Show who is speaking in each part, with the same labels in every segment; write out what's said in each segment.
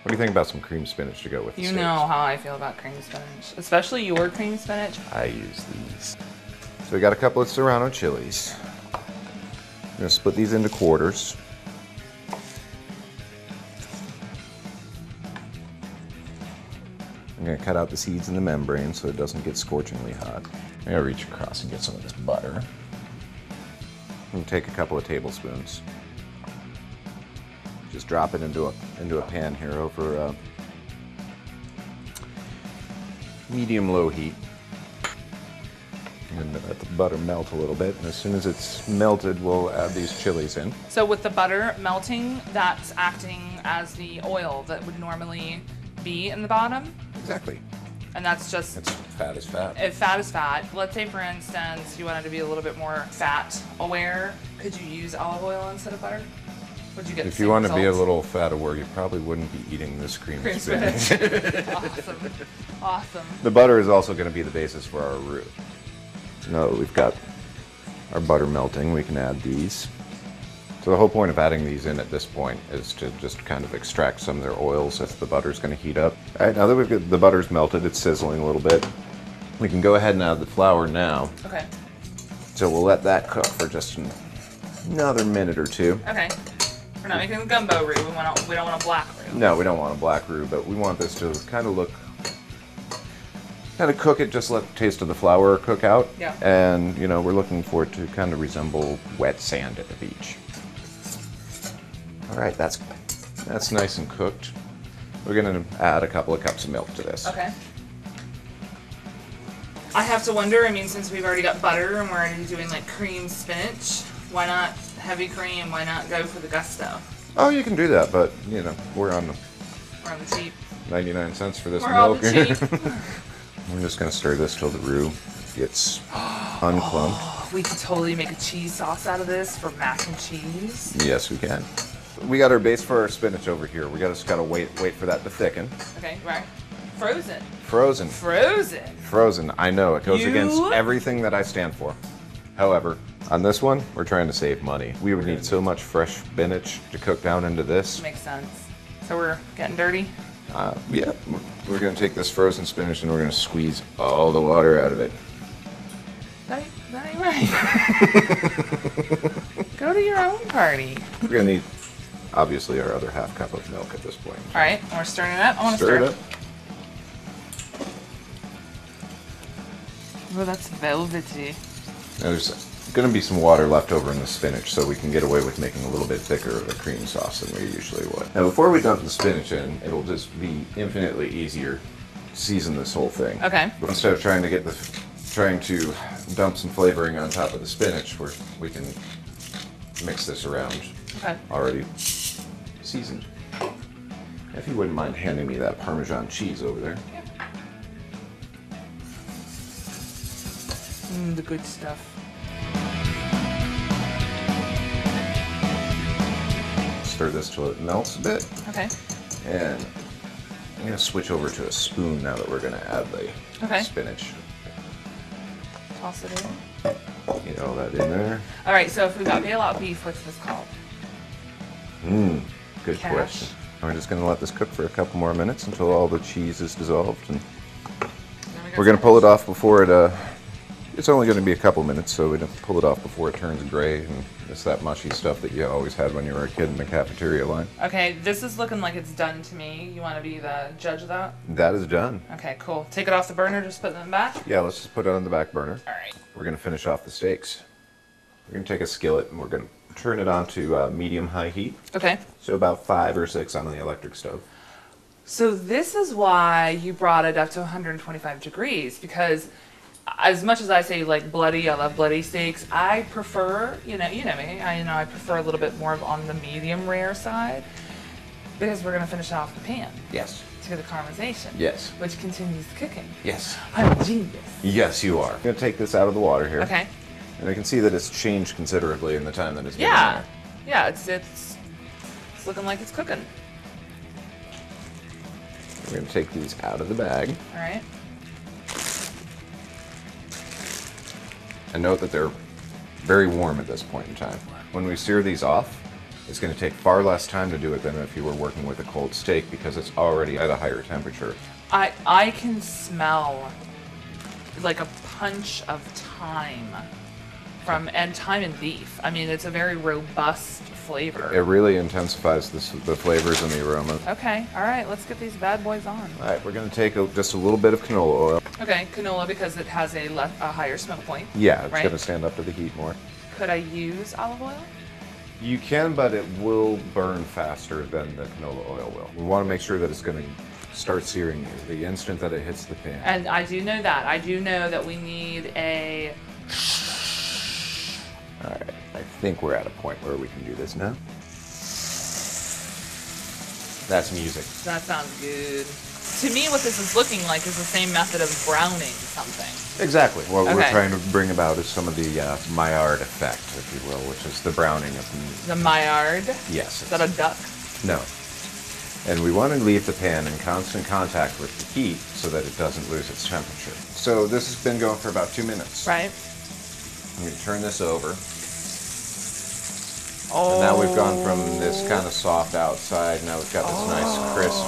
Speaker 1: What do you think about some cream spinach to go with the
Speaker 2: You
Speaker 1: steaks?
Speaker 2: know how I feel about cream spinach, especially your cream spinach.
Speaker 1: I use these. So we got a couple of Serrano chilies. I'm gonna split these into quarters. I'm gonna cut out the seeds and the membrane so it doesn't get scorchingly hot. I'm gonna reach across and get some of this butter. I'm gonna take a couple of tablespoons. Just drop it into a pan here over medium-low heat. And let the butter melt a little bit. And as soon as it's melted, we'll add these chilies in.
Speaker 2: So with the butter melting, that's acting as the oil that would normally be in the bottom?
Speaker 1: Exactly.
Speaker 2: And that's just...
Speaker 1: It's fat is fat.
Speaker 2: If fat is fat, let's say for instance, you wanted to be a little bit more fat aware, could you use olive oil instead of butter? Would you get
Speaker 1: If
Speaker 2: the
Speaker 1: you
Speaker 2: same
Speaker 1: want to be a
Speaker 2: results?
Speaker 1: little fat aware, you probably wouldn't be eating this cream spinach.
Speaker 2: Awesome. Awesome.
Speaker 1: The butter is also going to be the basis for our roux. So now that we've got our butter melting, we can add these. So the whole point of adding these in at this point is to just kind of extract some of their oils as the butter's going to heat up. All right, now that we've got the butter's melted, it's sizzling a little bit. We can go ahead and add the flour now.
Speaker 2: Okay.
Speaker 1: So we'll let that cook for just another minute or two.
Speaker 2: Okay. We're not making a gumbo roux. We don't want a black roux.
Speaker 1: No, we don't want a black roux, but we want this to kind of cook it, just let the taste of the flour cook out.
Speaker 2: Yeah.
Speaker 1: And, you know, we're looking for it to kind of resemble wet sand at the beach. All right, that's nice and cooked. We're gonna add a couple of cups of milk to this.
Speaker 2: Okay. I have to wonder, I mean, since we've already got butter and we're already doing like cream spinach, why not heavy cream? Why not go for the gusto?
Speaker 1: Oh, you can do that, but, you know, we're on
Speaker 2: We're on the cheap.
Speaker 1: 99 cents for this
Speaker 2: We're
Speaker 1: milk.
Speaker 2: on the cheap.
Speaker 1: We're just gonna stir this till the roux gets unclumped.
Speaker 2: Oh, we could totally make a cheese sauce out of this for mac and cheese.
Speaker 1: Yes, we can. We got our base for our spinach over here. We just gotta wait for that to thicken.
Speaker 2: Okay, right. Frozen.
Speaker 1: Frozen.
Speaker 2: Frozen.
Speaker 1: Frozen. I know, it goes
Speaker 2: You-
Speaker 1: against everything that I stand for. However, on this one, we're trying to save money. We would need so much fresh spinach to cook down into this.
Speaker 2: Makes sense. So we're getting dirty.
Speaker 1: Yeah, we're gonna take this frozen spinach and we're gonna squeeze all the water out of it.
Speaker 2: That ain't right. Go to your own party.
Speaker 1: We're gonna need, obviously, our other half cup of milk at this point.
Speaker 2: All right, and we're stirring it up. I want to
Speaker 1: Stir it up.
Speaker 2: Oh, that's velvety.
Speaker 1: Now, there's going to be some water left over in the spinach, so we can get away with making a little bit thicker of a cream sauce than we usually would. Now, before we dump the spinach in, it'll just be infinitely easier to season this whole thing.
Speaker 2: Okay.
Speaker 1: But instead of trying to dump some flavoring on top of the spinach, we can mix this around
Speaker 2: Okay.
Speaker 1: already seasoned. If you wouldn't mind handing me that Parmesan cheese over there.
Speaker 2: The good stuff.
Speaker 1: Stir this till it melts a bit.
Speaker 2: Okay.
Speaker 1: And I'm going to switch over to a spoon now that we're going to add the spinach.
Speaker 2: Toss it in.
Speaker 1: Get all that in there.
Speaker 2: All right, so if we got bailout beef, what's this called?
Speaker 1: Good
Speaker 2: Cash.
Speaker 1: question. We're just going to let this cook for a couple more minutes until all the cheese is dissolved. And we're going to pull it off before it, it's only going to be a couple minutes, so we don't pull it off before it turns gray. And it's that mushy stuff that you always had when you were a kid in the cafeteria line.
Speaker 2: Okay, this is looking like it's done to me. You want to be the judge of that?
Speaker 1: That is done.
Speaker 2: Okay, cool. Take it off the burner, just put them back?
Speaker 1: Yeah, let's just put it on the back burner.
Speaker 2: All right.
Speaker 1: We're going to finish off the steaks. We're going to take a skillet and we're going to turn it on to medium-high heat.
Speaker 2: Okay.
Speaker 1: So about 5 or 6 on the electric stove.
Speaker 2: So this is why you brought it up to 125 degrees, because as much as I say like bloody, I love bloody steaks, I prefer, you know me, I prefer a little bit more on the medium rare side, because we're going to finish it off the pan
Speaker 1: Yes.
Speaker 2: to get the caramelization.
Speaker 1: Yes.
Speaker 2: Which continues the cooking.
Speaker 1: Yes.
Speaker 2: I'm a genius.
Speaker 1: Yes, you are. I'm going to take this out of the water here.
Speaker 2: Okay.
Speaker 1: And I can see that it's changed considerably in the time that it's been in
Speaker 2: Yeah.
Speaker 1: there.
Speaker 2: Yeah, it's looking like it's cooking.
Speaker 1: We're going to take these out of the bag.
Speaker 2: All right.
Speaker 1: And note that they're very warm at this point in time. When we sear these off, It's going to take far less time to do it than if you were working with a cold steak because it's already at a higher temperature.
Speaker 2: I can smell like a punch of thyme and thyme and beef. I mean, it's a very robust flavor.
Speaker 1: It really intensifies the flavors and the aroma.
Speaker 2: Okay, all right, let's get these bad boys on.
Speaker 1: All right, we're going to take just a little bit of canola oil.
Speaker 2: Okay, canola because it has a higher smoke point.
Speaker 1: Yeah, it's
Speaker 2: right?
Speaker 1: going to stand up to the heat more.
Speaker 2: Could I use olive oil?
Speaker 1: You can, but it will burn faster than the canola oil will. We want to make sure that it's going to start searing the instant that it hits the pan.
Speaker 2: And I do know that. I do know that we need a...
Speaker 1: All right, I think we're at a point where we can do this now. That's music.
Speaker 2: That sounds good. To me, what this is looking like is the same method of browning something.
Speaker 1: Exactly. What we're
Speaker 2: Okay.
Speaker 1: trying to bring about is some of the Maillard effect, if you will, which is the browning of meat.
Speaker 2: The Maillard?
Speaker 1: Yes.
Speaker 2: Is that a duck?
Speaker 1: No. And we want to leave the pan in constant contact with the heat so that it doesn't lose its temperature. So this has been going for about 2 minutes.
Speaker 2: Right.
Speaker 1: I'm going to turn this over.
Speaker 2: Oh.
Speaker 1: And now we've gone from this kind of soft outside, now we've got this nice crisp.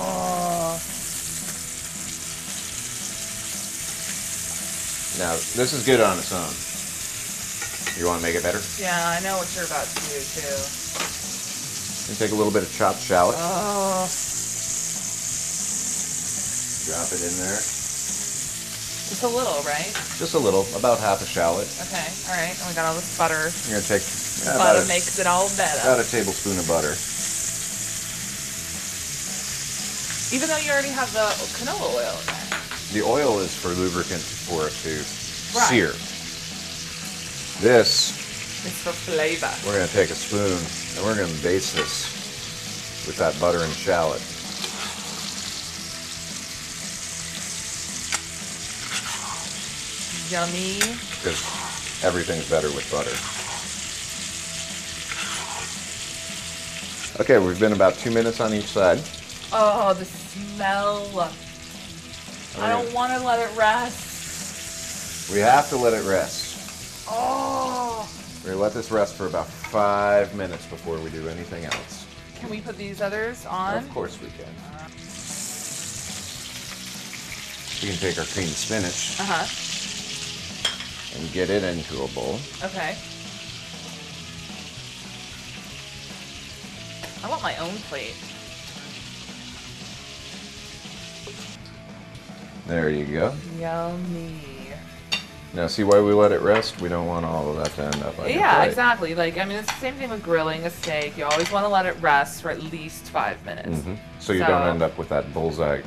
Speaker 1: Now, this is good on its own. You want to make it better?
Speaker 2: Yeah, I know what you're about to do, too.
Speaker 1: You take a little bit of chopped shallot.
Speaker 2: Oh.
Speaker 1: Drop it in there.
Speaker 2: Just a little, right?
Speaker 1: Just a little, about half a shallot.
Speaker 2: Okay, all right. And we got all this butter.
Speaker 1: You're going to take
Speaker 2: Butter makes it all better.
Speaker 1: about a tablespoon of butter.
Speaker 2: Even though you already have the canola oil in there.
Speaker 1: The oil is for lubricant for it to
Speaker 2: Right.
Speaker 1: sear. This,
Speaker 2: It's for flavor.
Speaker 1: we're going to take a spoon and we're going to baste this with that butter and shallot.
Speaker 2: Yummy.
Speaker 1: Because everything's better with butter. Okay, we've been about 2 minutes on each side.
Speaker 2: Oh, the smell. I don't want to let it rest.
Speaker 1: We have to let it rest.
Speaker 2: Oh.
Speaker 1: We're going to let this rest for about 5 minutes before we do anything else.
Speaker 2: Can we put these others on?
Speaker 1: Of course we can. We can take our creamed spinach
Speaker 2: Uh-huh.
Speaker 1: and get it into a bowl.
Speaker 2: Okay. I want my own plate.
Speaker 1: There you go.
Speaker 2: Yummy.
Speaker 1: Now see why we let it rest? We don't want all of that to end up on your
Speaker 2: Yeah,
Speaker 1: plate.
Speaker 2: exactly. Like, I mean, it's the same thing with grilling a steak. You always want to let it rest for at least 5 minutes.
Speaker 1: So you don't end up with that bullseye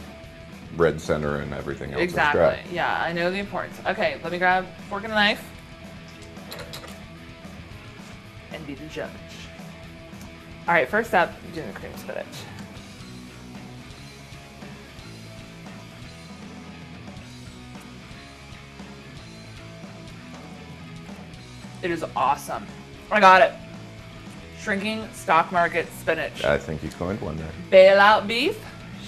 Speaker 1: red center and everything else is dry.
Speaker 2: Exactly. Yeah, I know the importance. Okay, let me grab a fork and a knife. And be the judge. All right, first up, doing the cream spinach. It is awesome. I got it. Shrinking stock market spinach.
Speaker 1: I think you coined one there.
Speaker 2: Bailout beef,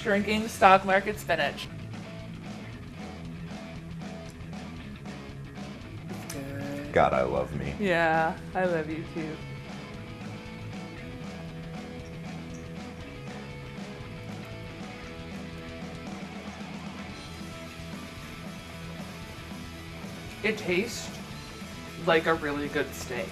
Speaker 2: shrinking stock market spinach. Good.
Speaker 1: God, I love me.
Speaker 2: Yeah, I love you too. It tastes like a really good steak.